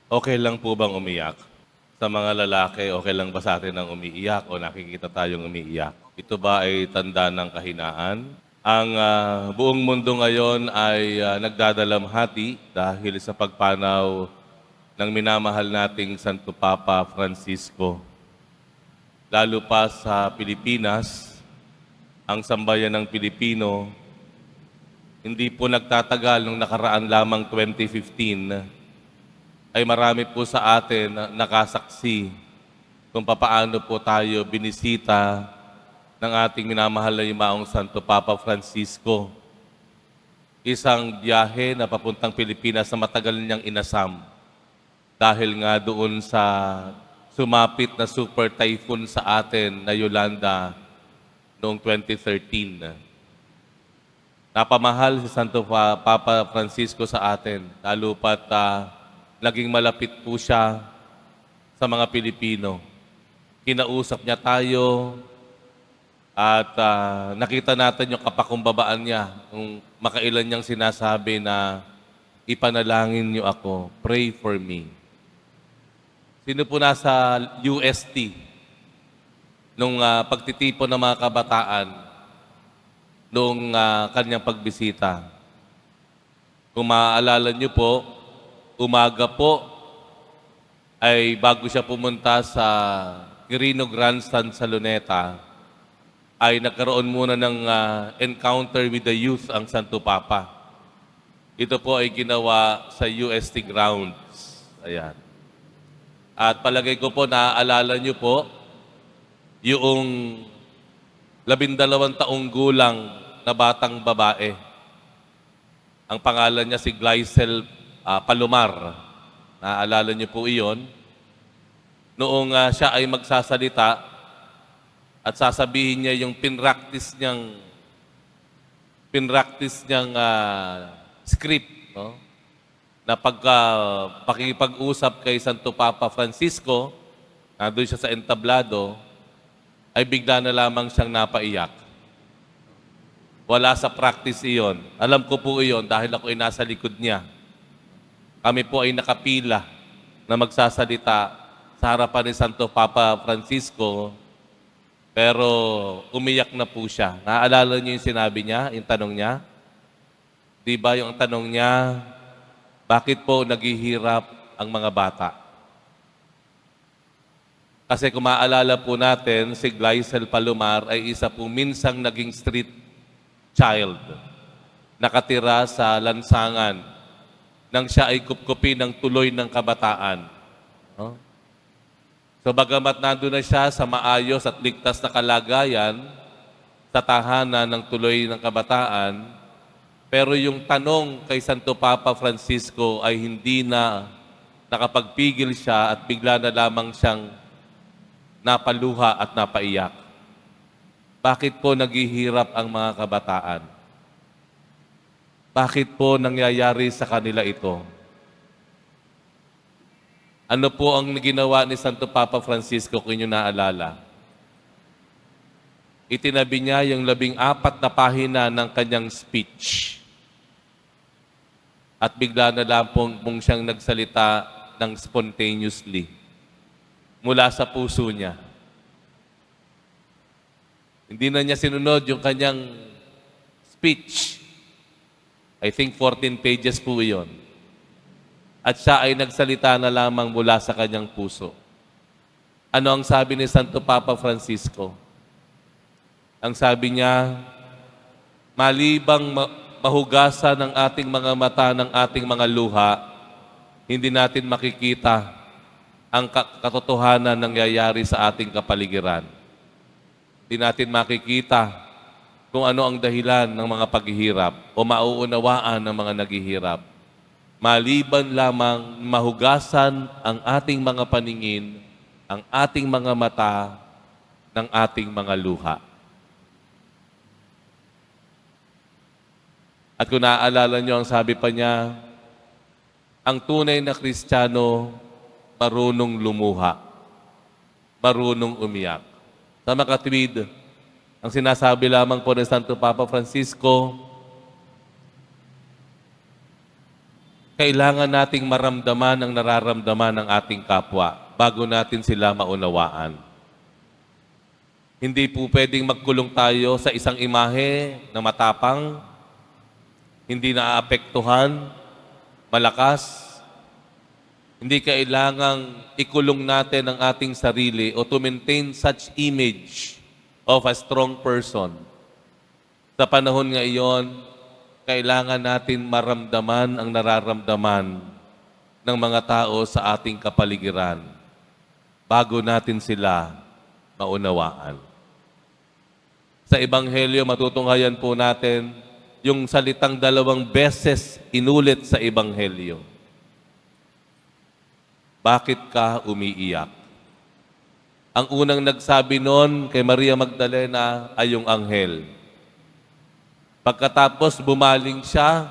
Okay lang po bang umiyak? Sa mga lalaki, okay lang ba sa atin ang umiiyak o nakikita tayong umiiyak? Ito ba ay tanda ng kahinaan? Ang buong mundo ngayon ay nagdadalamhati dahil sa pagpanaw ng minamahal nating Santo Papa Francisco. Lalo pa sa Pilipinas, ang sambayan ng Pilipino, hindi po nagtatagal nung nakaraan lamang 2015 ay marami po sa atin na nakasaksi kung papaano po tayo binisita ng ating minamahal na Yumaong Santo Papa Francisco. Isang biyahe na papuntang Pilipinas na matagal niyang inasam dahil nga doon sa sumapit na super typhoon sa atin na Yolanda noong 2013. Napamahal si Santo Papa Francisco sa atin, lalo pat naging malapit po siya sa mga Pilipino. Kinausap niya tayo at nakita natin yung kapakumbabaan niya nung makailan niyang sinasabi na ipanalangin niyo ako, pray for me. Sino po nasa UST nung pagtitipon ng mga kabataan noong kanyang pagbisita? Kung maaalala niyo po, umaga po ay bago siya pumunta sa Quirino Grandstand sa Luneta, ay nagkaroon muna ng encounter with the youth ang Santo Papa. Ito po ay ginawa sa UST grounds. Ayan. At palagay ko po, naaalala niyo po, yung 12 taong gulang na batang babae. Ang pangalan niya si Glycel Palomar. Naaalala niyo po iyon. Noong siya ay magsasalita at sasabihin niya yung pinractice niyang script, no? Na pakikipag-usap kay Santo Papa Francisco, doon siya sa entablado, ay bigla na lamang siyang napaiyak. Wala sa practice iyon. Alam ko po iyon dahil ako ay nasa likod niya. Kami po ay nakapila na magsasalita sa harapan ni Santo Papa Francisco, pero umiyak na po siya. Naalala niyo yung sinabi niya, yung tanong niya? Di ba yung tanong niya, bakit po naghihirap ang mga bata? Kasi kung maaalala po natin, si Glycel Palomar ay isa po minsang naging street child. Nakatira sa lansangan nang siya ay kupkupi ng tuloy ng kabataan. No? So bagamat nandun na siya sa maayos at ligtas na kalagayan sa tahanan ng tuloy ng kabataan, pero yung tanong kay Santo Papa Francisco ay hindi na nakapagpigil siya at bigla na lamang siyang napaluha at napaiyak. Bakit po naghihirap ang mga kabataan? Bakit po nangyayari sa kanila ito? Ano po ang ginawa ni Santo Papa Francisco kung inyo naalala? Itinabi niya yung 14 na pahina ng kanyang speech. At bigla na lang pong siyang nagsalita ng spontaneously mula sa puso niya. Hindi na niya sinunod yung kanyang speech. I think 14 pages po iyon. At siya ay nagsalita na lamang mula sa kanyang puso. Ano ang sabi ni Santo Papa Francisco? Ang sabi niya, malibang mahugasan ng ating mga mata ng ating mga luha, hindi natin makikita ang katotohanan ng nangyayari sa ating kapaligiran. Hindi natin makikita kung ano ang dahilan ng mga paghihirap o mauunawaan ng mga naghihirap. Maliban lamang mahugasan ang ating mga paningin, ang ating mga mata ng ating mga luha. At kung naaalala niyo, ang sabi pa niya, ang tunay na Kristiyano, marunong lumuha, marunong umiyak. Sa makatwid, ang sinasabi lamang po ni Santo Papa Francisco, kailangan nating maramdaman ang nararamdaman ng ating kapwa bago natin sila maunawaan. Hindi po pwedeng magkulong tayo sa isang imahe na matapang, hindi naaapektuhan, malakas. Hindi kailangang ikulong natin ang ating sarili o to maintain such image of a strong person. Sa panahon ngayon, kailangan natin maramdaman ang nararamdaman ng mga tao sa ating kapaligiran bago natin sila maunawaan. Sa Ebanghelyo, matutunghayan po natin yung salitang 2 beses inulit sa Ebanghelyo. Bakit ka umiiyak? Ang unang nagsabi noon kay Maria Magdalena ay yung anghel. Pagkatapos bumaling siya,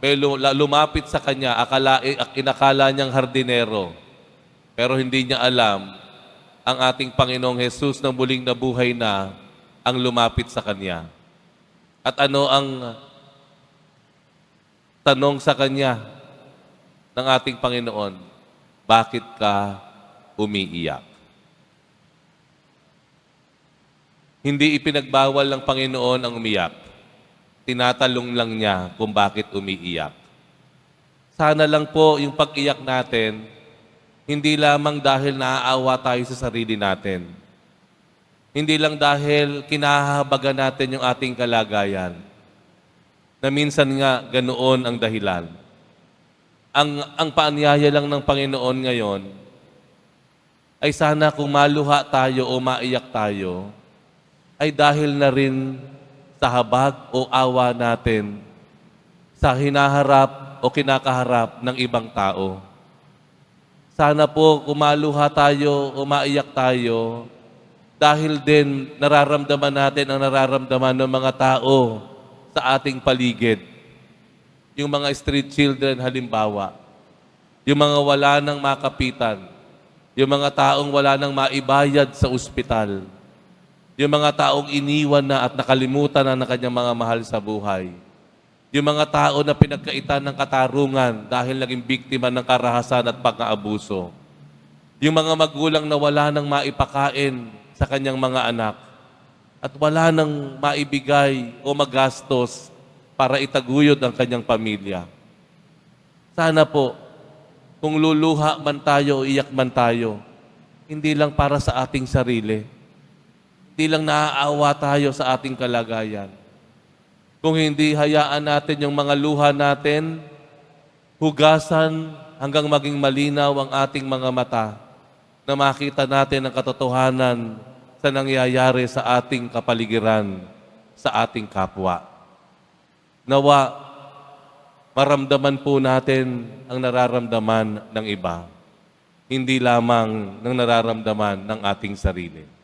may lumapit sa kanya, inakala niyang hardinero. Pero hindi niya alam, ang ating Panginoong Hesus na muling nabuhay na ang lumapit sa kanya. At ano ang tanong sa kanya ng ating Panginoon? Bakit ka umiiyak? Hindi ipinagbawal ng Panginoon ang umiyak. Tinatalong lang niya kung bakit umiiyak. Sana lang po yung pag-iyak natin, hindi lamang dahil naaawa tayo sa sarili natin. Hindi lang dahil kinahahabagan natin yung ating kalagayan. Na minsan nga ganoon ang dahilan. Ang paanyaya lang ng Panginoon ngayon ay sana kung maluha tayo o maiyak tayo, ay dahil na rin sa habag o awa natin sa hinaharap o kinakaharap ng ibang tao. Sana po kumaluha tayo o maiyak tayo dahil din nararamdaman natin ang nararamdaman ng mga tao sa ating paligid. Yung mga street children halimbawa, yung mga wala nang makapitan, yung mga taong wala nang maibayad sa ospital, yung mga taong iniwan na at nakalimutan na ng kanyang mga mahal sa buhay. Yung mga tao na pinagkaitan ng katarungan dahil naging biktima ng karahasan at pang-aabuso. Yung mga magulang na wala nang maipakain sa kanyang mga anak at wala nang maibigay o magastos para itaguyod ang kanyang pamilya. Sana po, kung luluha man tayo o iyak man tayo, hindi lang para sa ating sarili. Hindi lang naaawa tayo sa ating kalagayan. Kung hindi hayaan natin yung mga luha natin, hugasan hanggang maging malinaw ang ating mga mata na makita natin ang katotohanan sa nangyayari sa ating kapaligiran, sa ating kapwa. Nawa, maramdaman po natin ang nararamdaman ng iba, hindi lamang ng nararamdaman ng ating sarili.